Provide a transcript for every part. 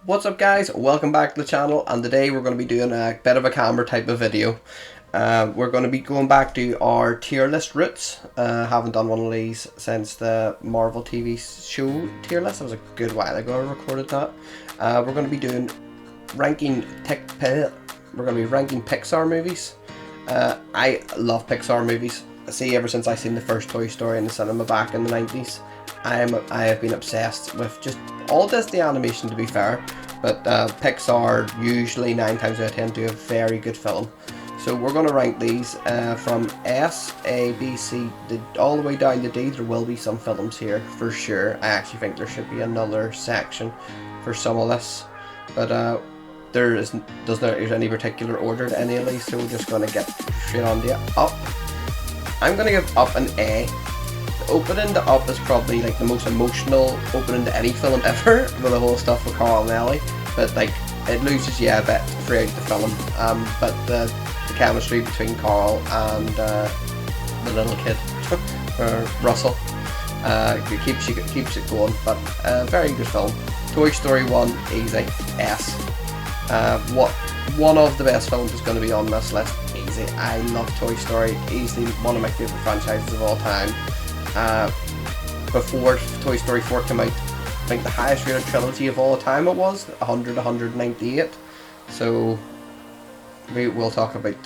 What's up guys, welcome back to the channel, and today we're going to be doing a bit of a camera type of video. We're going to be going back to our tier list roots. Haven't done one of these since the Marvel TV show tier list. That was a good while ago I recorded that. We're going to be doing ranking Pixar movies. I love Pixar movies. See, ever since I seen the first Toy Story in the cinema back in the 90s, I have been obsessed with just all Disney animation, to be fair, but Pixar usually 9 times out of 10 do a very good film. So we're going to rank these from S, A, B, C, all the way down to D. There will be some films here for sure. I actually think there should be another section for some of this, but doesn't there's any particular order to any of these, so we're just going to get straight on to Up. I'm going to give Up an A. The opening to Up is probably like the most emotional opening to any film ever, with the whole stuff with Carl and Ellie, but like it loses you a bit throughout the film, but the chemistry between Carl and the little kid, Russell, keeps it going, but very good film. Toy Story 1, easy, S. One of the best films is going to be on this list, easy. I love Toy Story, easily one of my favourite franchises of all time. Before Toy Story 4 came out, I think the highest rated trilogy of all time it was 198, so we will talk about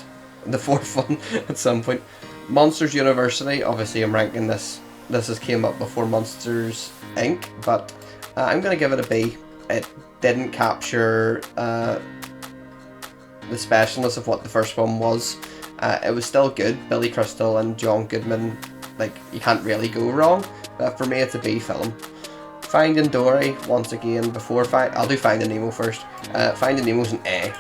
the fourth one at some point. Monsters University, obviously I'm ranking this has came up before Monsters Inc., but I'm going to give it a B. It didn't capture the specialness of what the first one was. It was still good. Billy Crystal and John Goodman, like, you can't really go wrong, but for me it's a B film. Finding Dory, once again, I'll do Finding Nemo first. Finding Nemo's an A.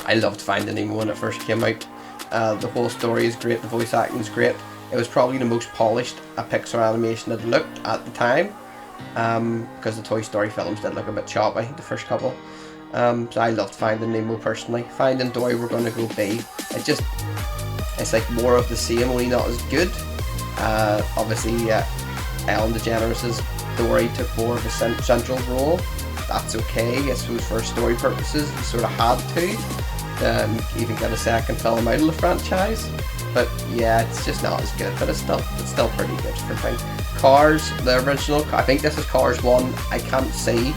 I loved Finding Nemo when it first came out. The whole story is great, the voice acting is great. It was probably the most polished a Pixar animation had looked at the time, because the Toy Story films did look a bit choppy, the first couple. So I loved Finding Nemo personally. Finding Dory, we're going to go B. It's like more of the same, only not as good. Obviously, Ellen DeGeneres' Dory took more of a central role. That's okay, I suppose, for story purposes. You sort of had to even get a second film out of the franchise. But yeah, it's just not as good, but it's still pretty good for things. Cars, the original, I think this is Cars 1. I can't see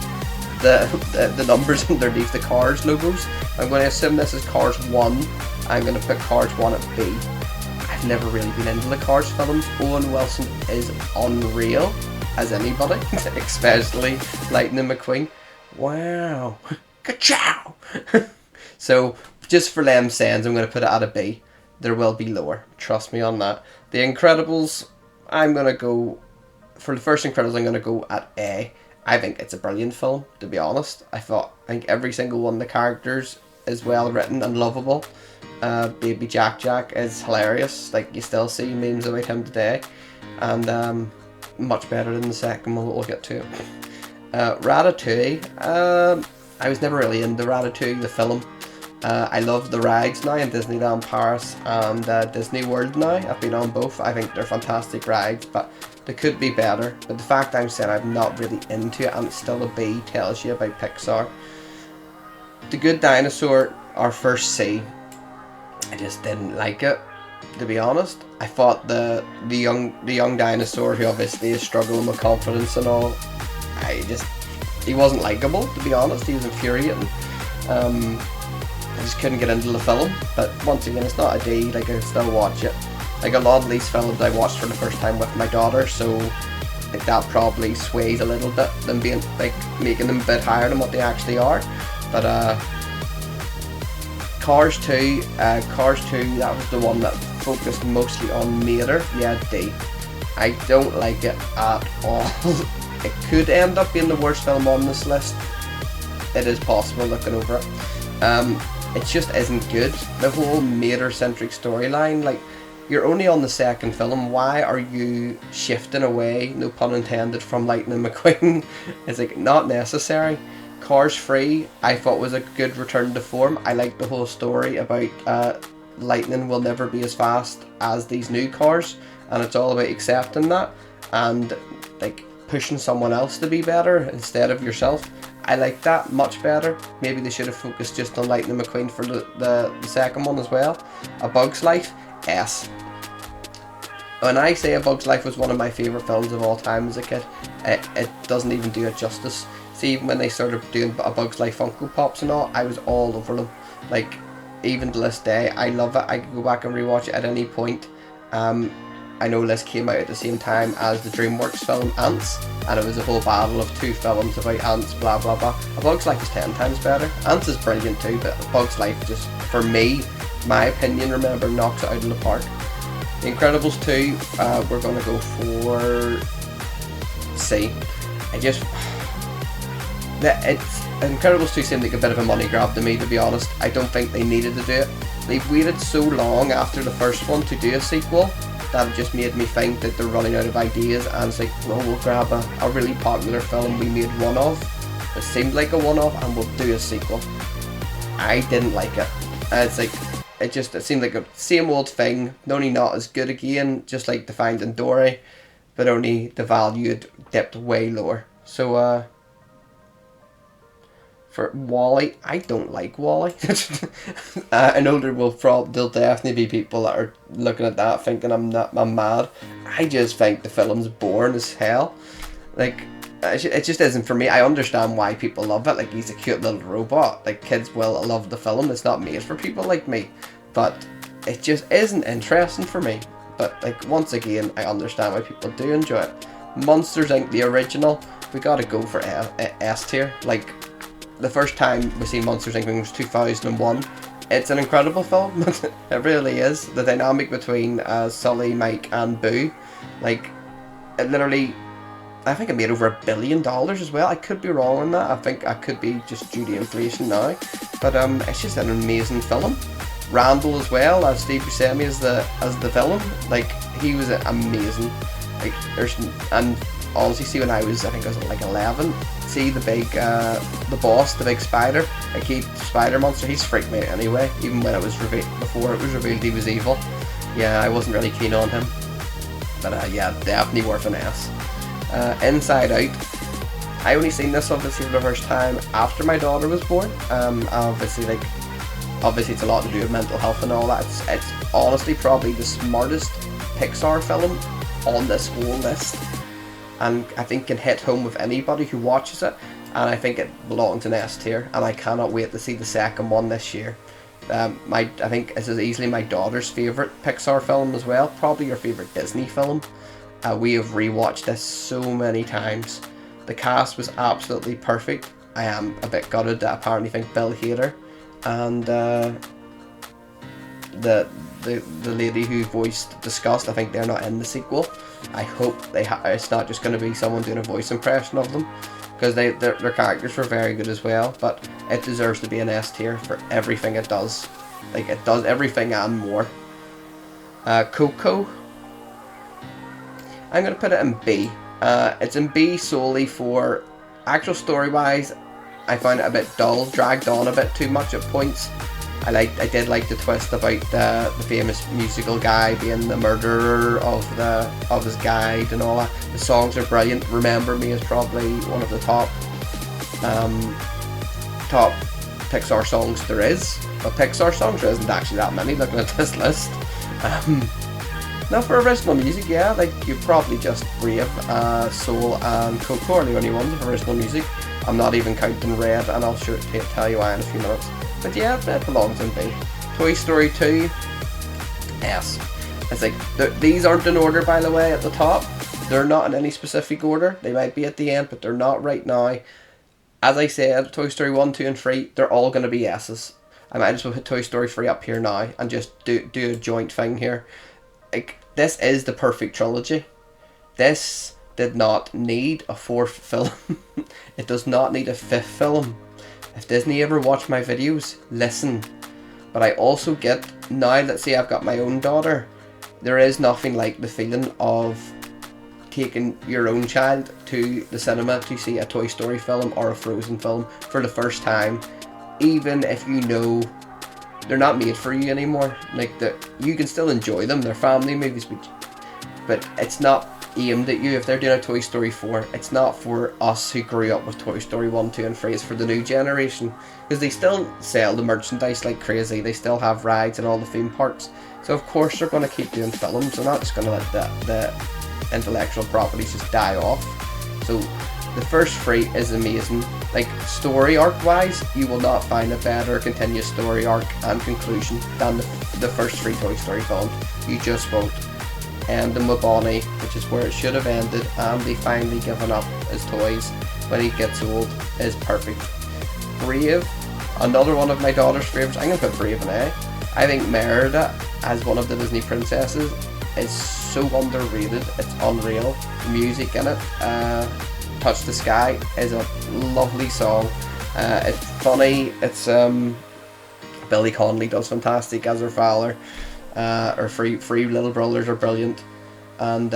the numbers underneath the Cars logos. I'm going to assume this is Cars 1. I'm going to put Cars 1 at B. I've never really been into the Cars films. Owen Wilson is unreal as anybody, especially Lightning McQueen. Wow. Ka-chow! So, just for them sayings, I'm going to put it at a B. There will be lower. Trust me on that. The Incredibles, I'm going to go, for the first Incredibles, I'm going to go at A. I think it's a brilliant film, to be honest. I think every single one of the characters is well written and lovable. Baby Jack is hilarious. Like, you still see memes about him today, and much better than the second one. We'll get to it. Ratatouille. I was never really into Ratatouille, the film. I love the rides now in Disneyland Paris and Disney World now. I've been on both. I think they're fantastic rides, but they could be better. But the fact I'm saying I'm not really into it and it's still a B tells you about Pixar. The Good Dinosaur, our first C. I just didn't like it, to be honest. I thought the young dinosaur, who obviously is struggling with confidence and all, he wasn't likable, to be honest. He was infuriating. I just couldn't get into the film, but once again, it's not a D. Like, I can still watch it. Like, a lot of these films I watched for the first time with my daughter, so like that probably sways a little bit, them being like making them a bit higher than what they actually are. But Cars 2, that was the one that focused mostly on Mater. Yeah, D. I don't like it at all. It could end up being the worst film on this list. It is possible looking over it. It just isn't good. The whole Mater-centric storyline, like, you're only on the second film. Why are you shifting away, no pun intended, from Lightning McQueen? It's like, not necessary. Cars 3, I thought was a good return to form. I like the whole story about Lightning will never be as fast as these new cars, and it's all about accepting that and like pushing someone else to be better instead of yourself. I like that much better. Maybe they should have focused just on Lightning McQueen for the second one as well. A Bug's Life, S. When I say A Bug's Life was one of my favourite films of all time as a kid, it doesn't even do it justice. See, even when they started doing A Bug's Life Funko Pops and all, I was all over them. Like, even to this day, I love it. I could go back and rewatch it at any point. I know this came out at the same time as the DreamWorks film Ants, and it was a whole battle of two films about ants, blah blah blah. A Bug's Life is 10 times better. Ants is brilliant too, but A Bug's Life just, for me, my opinion, remember, knocks it out of the park. The Incredibles 2, we're going to go for C. Incredibles 2 seemed like a bit of a money grab to me, to be honest. I don't think they needed to do it. They've waited so long after the first one to do a sequel that it just made me think that they're running out of ideas, and it's like, well, we'll grab a really popular film we made one of. It seemed like a one-off, and we'll do a sequel. I didn't like it. And it's like, it seemed like a same old thing, only not as good again, just like the Finding Dory, but only the value had dipped way lower. So, for WALL-E, I don't like WALL-E. I know there'll definitely be people that are looking at that thinking I'm mad. I just think the film's boring as hell. Like, it just isn't for me. I understand why people love it. Like, he's a cute little robot. Like, kids will love the film. It's not made for people like me. But it just isn't interesting for me. But, like, once again, I understand why people do enjoy it. Monsters Inc., the original, we gotta go for S tier. Like, the first time we seen Monsters Inc. was 2001. It's an incredible film. It really is. The dynamic between Sully, Mike, and Boo, like, it literally, I think it made over $1 billion as well. I could be wrong on that. I think I could be just due to inflation now. But it's just an amazing film. Randall as well, as Steve Buscemi as the villain. Like, he was amazing. Like, and honestly, see, when I was like 11, see the big, the boss, the big spider, like spider monster, he's freaked me out anyway, even when it was before it was revealed he was evil. Yeah, I wasn't really keen on him. But yeah, definitely worth an S. Inside Out, I only seen this obviously for the first time after my daughter was born. Obviously it's a lot to do with mental health and all that. It's honestly probably the smartest Pixar film on this whole list, and I think can hit home with anybody who watches it, and I think it belongs in S tier, and I cannot wait to see the second one this year. I think this is easily my daughter's favourite Pixar film as well, probably her favourite Disney film. We have rewatched this so many times. The cast was absolutely perfect. I am a bit gutted that I apparently think Bill Hader and the lady who voiced Disgust, I think they're not in the sequel. I hope it's not just going to be someone doing a voice impression of them, because their characters were very good as well. But it deserves to be an S tier for everything it does. Like, it does everything and more. Coco, I'm going to put it in B. It's in B solely for actual story wise. I found it a bit dull, dragged on a bit too much at points. I did like the twist about the famous musical guy being the murderer of his guide and all that. The songs are brilliant. Remember Me is probably one of the top Pixar songs there is. But Pixar songs there isn't actually that many looking at this list. Now for original music, yeah, like you probably just Brave, Soul and Coco are the only ones of original music. I'm not even counting Red, and I'll tell you why in a few minutes. But yeah, it belongs in B. Toy Story 2, S. It's like, these aren't in order, by the way, at the top. They're not in any specific order. They might be at the end, but they're not right now. As I said, Toy Story 1, 2 and 3, they're all going to be S's. I might as well put Toy Story 3 up here now and just do a joint thing here. Like, this is the perfect trilogy. This did not need a fourth film. It does not need a fifth film. If Disney ever watch my videos, listen. But I also get, now let's say I've got my own daughter, there is nothing like the feeling of taking your own child to the cinema to see a Toy Story film or a Frozen film for the first time, even if you know they're not made for you anymore. Like, you can still enjoy them, they're family movies, but it's not aimed at you. If they're doing a Toy Story 4, it's not for us who grew up with Toy Story 1, 2 and 3, it's for the new generation. Because they still sell the merchandise like crazy, they still have rides in all the theme parks. So of course they're going to keep doing films, they're not just going to let the intellectual properties just die off. So the first 3 is amazing. Like, story arc wise, you will not find a better continuous story arc and conclusion than the first 3 Toy Story films. You just won't. Ending with Bonnie, which is where it should have ended, and they finally given up his toys when he gets old, is perfect. Brave, another one of my daughter's favourites. I'm going to put Brave in A. I think Merida, as one of the Disney princesses, is so underrated. It's unreal. The music in it, Touch the Sky, is a lovely song. It's funny. It's Billy Connolly does fantastic as her father. Her three little brothers are brilliant, and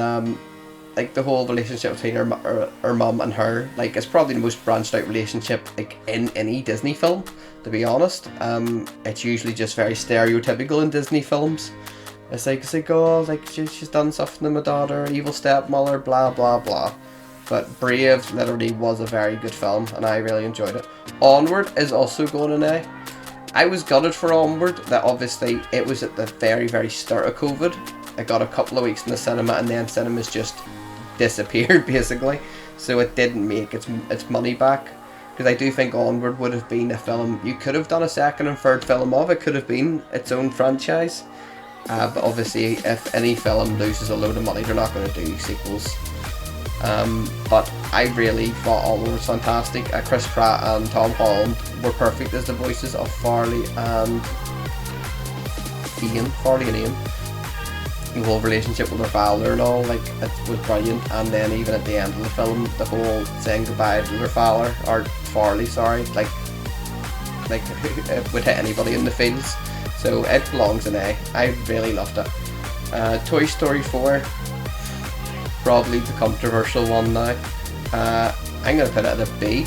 like the whole relationship between her mum and her, like, it's probably the most branched out relationship like in any Disney film, to be honest. It's usually just very stereotypical in Disney films. It's like oh, like she's done something to my daughter, evil stepmother, blah blah blah. But Brave literally was a very good film, and I really enjoyed it. Onward is also going in A. I was gutted for Onward, that obviously it was at the very, very start of COVID. I got a couple of weeks in the cinema, and then cinemas just disappeared, basically. So it didn't make its money back. Because I do think Onward would have been a film you could have done a second and third film of. It could have been its own franchise. But obviously, if any film loses a load of money, they're not going to do sequels. But I really thought Onward was fantastic. Chris Pratt and Tom Holland were perfect as the voices of Farley and Ian. The whole relationship with their father and all, like, it was brilliant. And then even at the end of the film, the whole saying goodbye to their father, or Farley, sorry, like it would hit anybody in the feels. So it belongs in A. I really loved it. Toy Story 4. Probably the controversial one now. I'm going to put it at a B.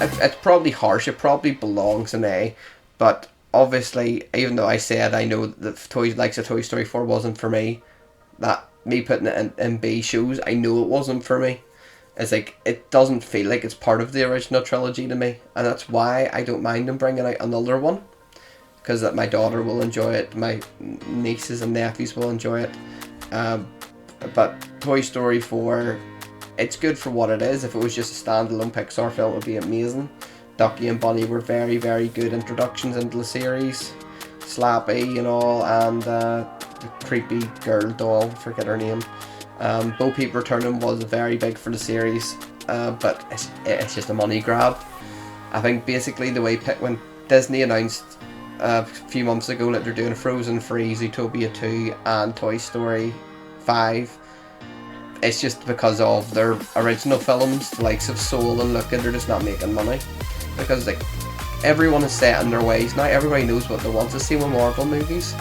It's probably harsh, it probably belongs in A, but obviously, even though I said I know that likes of Toy Story 4 wasn't for me, that me putting it in B shows I know it wasn't for me. It's like, it doesn't feel like it's part of the original trilogy to me, and that's why I don't mind them bringing out another one, because that my daughter will enjoy it, my nieces and nephews will enjoy it. But Toy Story 4, it's good for what it is. If it was just a standalone Pixar film, it would be amazing. Ducky and Bunny were very, very good introductions into the series. Slappy and all, and the creepy girl doll, forget her name. Bo Peep returning was very big for the series, but it's just a money grab. I think basically the way when Disney announced a few months ago that they're doing Frozen 3, Zootopia 2 and Toy Story 5, it's just because of their original films, the likes of Soul and Luca, they're just not making money. Because like everyone is set in their ways now, everybody knows what they want to see with Marvel movies.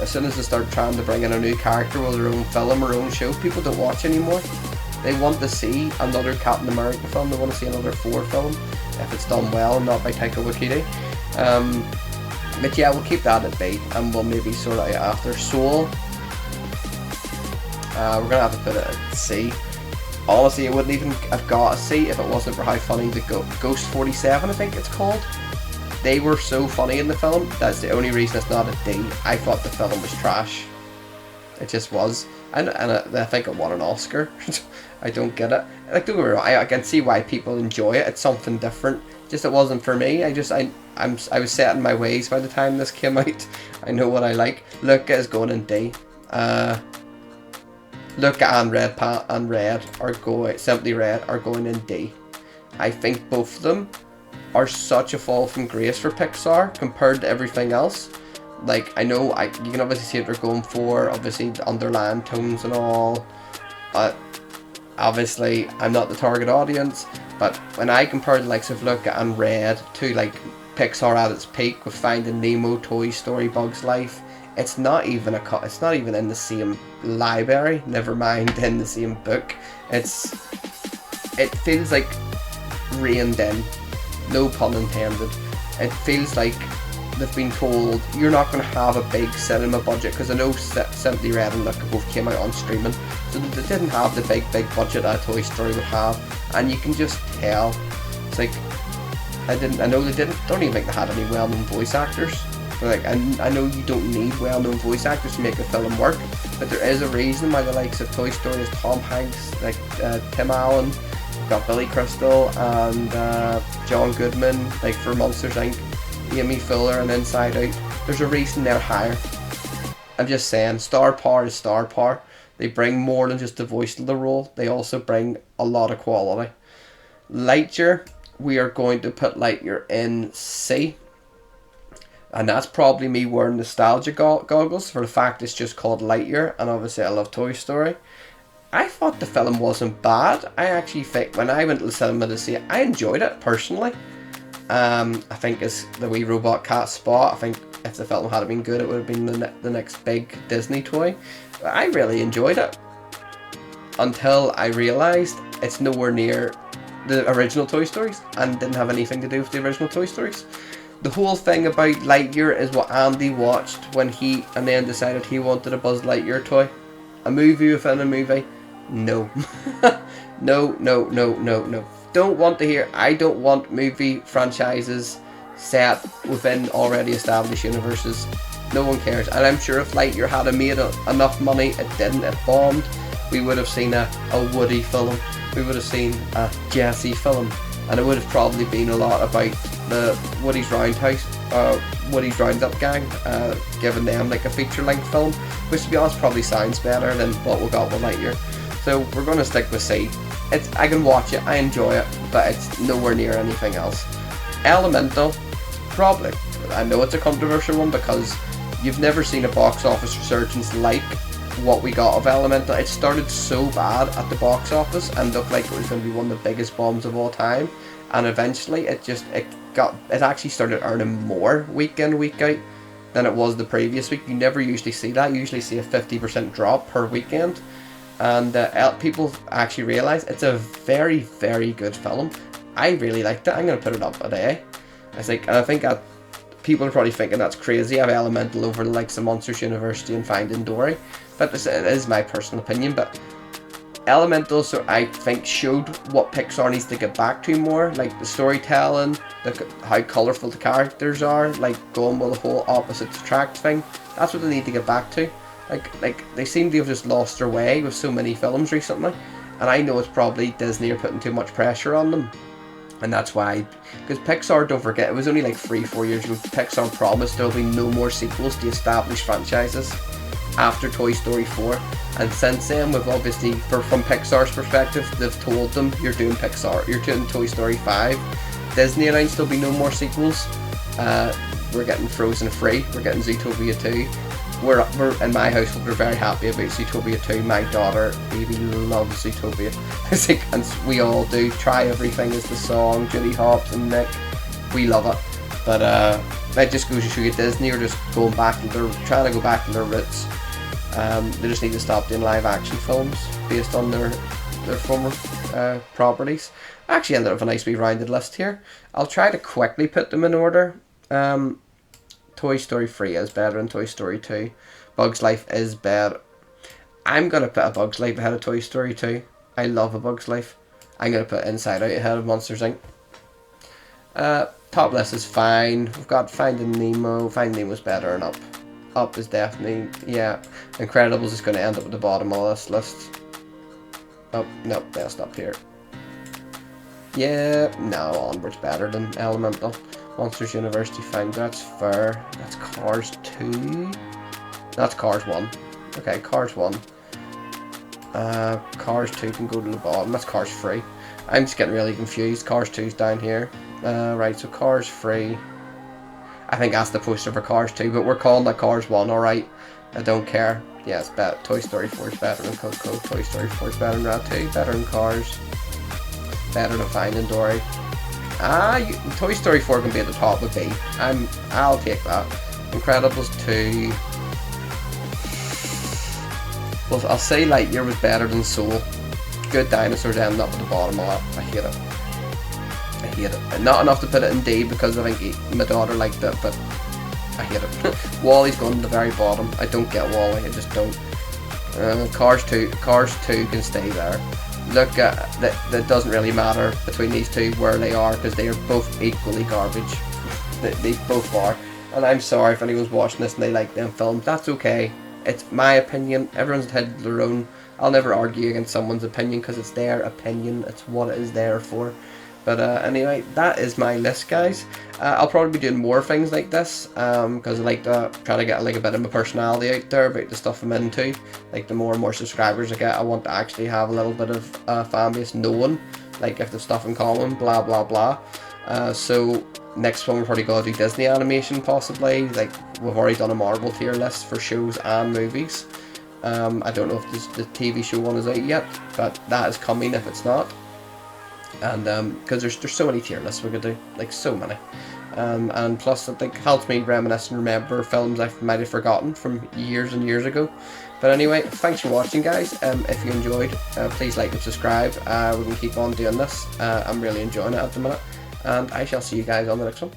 As soon as they start trying to bring in a new character with their own film or own show, people don't watch anymore. They want to see another Captain America film, they want to see another Thor film, if it's done well and not by Taika Waititi. But yeah, we'll keep that at B, and we'll maybe sort it out after. Soul, we're going to have to put it at C. Honestly, it wouldn't even have got a C if it wasn't for how funny the Ghost 47, I think it's called. They were so funny in the film, that's the only reason it's not a D. I thought the film was trash. It just was. And I think it won an Oscar. I don't get it. Like, don't get me wrong, I can see why people enjoy it. It's something different. Just it wasn't for me. I was set in my ways by the time this came out. I know what I like. Luca is going in D. Luca and Simply Red are going in D. I think both of them are such a fall from grace for Pixar compared to everything else. Like, I know you can obviously see what they're going for, obviously the underlying tones and all. Obviously, I'm not the target audience, but when I compare the likes of Luca and Red to like Pixar at its peak with Finding Nemo, Toy Story, Bugs Life, it's not even in the same library, never mind in the same book. It feels like reined in, no pun intended. It feels like they've been told you're not going to have a big cinema budget, because I know Simply Red and Luca both came out on streaming, so they didn't have the big budget that Toy Story would have, and you can just tell. It's like I know they don't even think they had any well-known voice actors. But like I know you don't need well-known voice actors to make a film work, but there is a reason why the likes of Toy Story is Tom Hanks, like Tim Allen, got Billy Crystal and John Goodman, like for Monsters Inc., Amy Fuller and Inside Out. There's a reason they're higher. I'm just saying, star power is star power. They bring more than just the voice to the role. They also bring a lot of quality. Lightyear, we are going to put Lightyear in C. And that's probably me wearing nostalgia goggles for the fact it's just called Lightyear, and obviously I love Toy Story. I thought the film wasn't bad. I actually think when I went to the cinema to see it, I enjoyed it personally. I think it's the wee robot cat spot. I think if the film had been good, it would have been the next big Disney toy. But I really enjoyed it until I realised it's nowhere near the original Toy Stories and didn't have anything to do with the original Toy Stories. The whole thing about Lightyear is what Andy watched when he and then decided he wanted a Buzz Lightyear toy. A movie within a movie? No. No. Don't want to hear. I don't want movie franchises set within already established universes. No one cares. And I'm sure if Lightyear had made enough money, it didn't, it bombed, we would have seen a Woody film. We would have seen a Jessie film. And it would have probably been a lot about the Woody's Roundhouse, Woody's Roundup Gang, giving them like a feature-length film, which to be honest probably sounds better than what we got with Lightyear. So we're going to stick with C. I can watch it, I enjoy it, but it's nowhere near anything else. Elemental, probably. I know it's a controversial one because you've never seen a box office resurgence like what we got of Elemental. It started so bad at the box office and looked like it was going to be one of the biggest bombs of all time, and eventually it actually started earning more week in week out than it was the previous week. You never usually see that. You usually see a 50% drop per weekend, and people actually realise it's a very, very good film. I really liked it. I'm going to put it up today. I think that people are probably thinking that's crazy. I have Elemental over the likes of Monsters University and Finding Dory, but it is my personal opinion. But Elemental, so I think, showed what Pixar needs to get back to more, like the storytelling, how colourful the characters are, like going with the whole opposites attract thing. That's what they need to get back to. Like they seem to have just lost their way with so many films recently, and I know it's probably Disney are putting too much pressure on them. And that's why, because Pixar, don't forget, it was only like 3-4 years ago, Pixar promised there'll be no more sequels to established franchises after Toy Story 4. And since then, we've obviously, from Pixar's perspective, they've told them, you're doing Toy Story 5. Disney announced there'll be no more sequels. We're getting Frozen free, we're getting Zootopia 2. We're in my household, we're very happy about Zootopia 2. My daughter, baby, loves Zootopia. And we all do. Try Everything is the song, Judy Hopps and Nick. We love it. But that just goes to show you Disney are just trying to go back to their roots. They just need to stop doing live action films based on their former properties. I actually ended up with a nice wee rounded list here. I'll try to quickly put them in order. Toy Story 3 is better than Toy Story 2. Bug's Life is better. I'm going to put A Bug's Life ahead of Toy Story 2. I love A Bug's Life. I'm going to put Inside Out ahead of Monsters Inc. Top list is fine. We've got Finding Nemo. Finding Nemo's better and Up. Up is definitely, yeah. Incredibles is going to end up at the bottom of this list. Oh, no, they'll stop here. Yeah, no, Onward's better than Elemental. Monsters University, fine, that's fair. That's Cars 2. That's Cars 1. Okay, Cars 1. Cars 2 can go to the bottom. That's Cars 3. I'm just getting really confused. Cars 2's down here. Right, so Cars 3. I think that's the poster for Cars 2, but we're calling that Cars 1, alright? I don't care. Yeah, it's better. Toy Story 4 is better than Coco. Toy Story 4 is better than Ratatouille. Better than Cars. Better than Finding Dory. Toy Story 4 can be at the top of B. I'll take that. Incredibles 2. Well, I'll say Lightyear was better than Soul. Good Dinosaurs ending up at the bottom of that. I hate it. And not enough to put it in D because I think my daughter liked it, but I hate it. Wall-E's gone to the very bottom. I don't get Wall-E, I just don't. Cars 2 can stay there. Look, that doesn't really matter between these two where they are, because they are both equally garbage. They both are. And I'm sorry if anyone's watching this and they like them films. That's okay. It's my opinion. Everyone's entitled to their own. I'll never argue against someone's opinion because it's their opinion. It's what it is there for. But anyway, that is my list, guys. I'll probably be doing more things like this because I like to try to get like a bit of my personality out there about the stuff I'm into. Like the more and more subscribers I get, I want to actually have a little bit of fan base knowing like if there's stuff in common, blah blah blah. So next one we're probably going to do Disney animation possibly. Like we've already done a Marvel tier list for shows and movies. I don't know if the TV show one is out yet, but that is coming if it's not. And because there's so many tier lists we could do, like so many, and plus I think it helps me reminisce and remember films I might have forgotten from years and years ago. But anyway, thanks for watching, guys. If you enjoyed, please like and subscribe. We can keep on doing this. I'm really enjoying it at the minute, and I shall see you guys on the next one.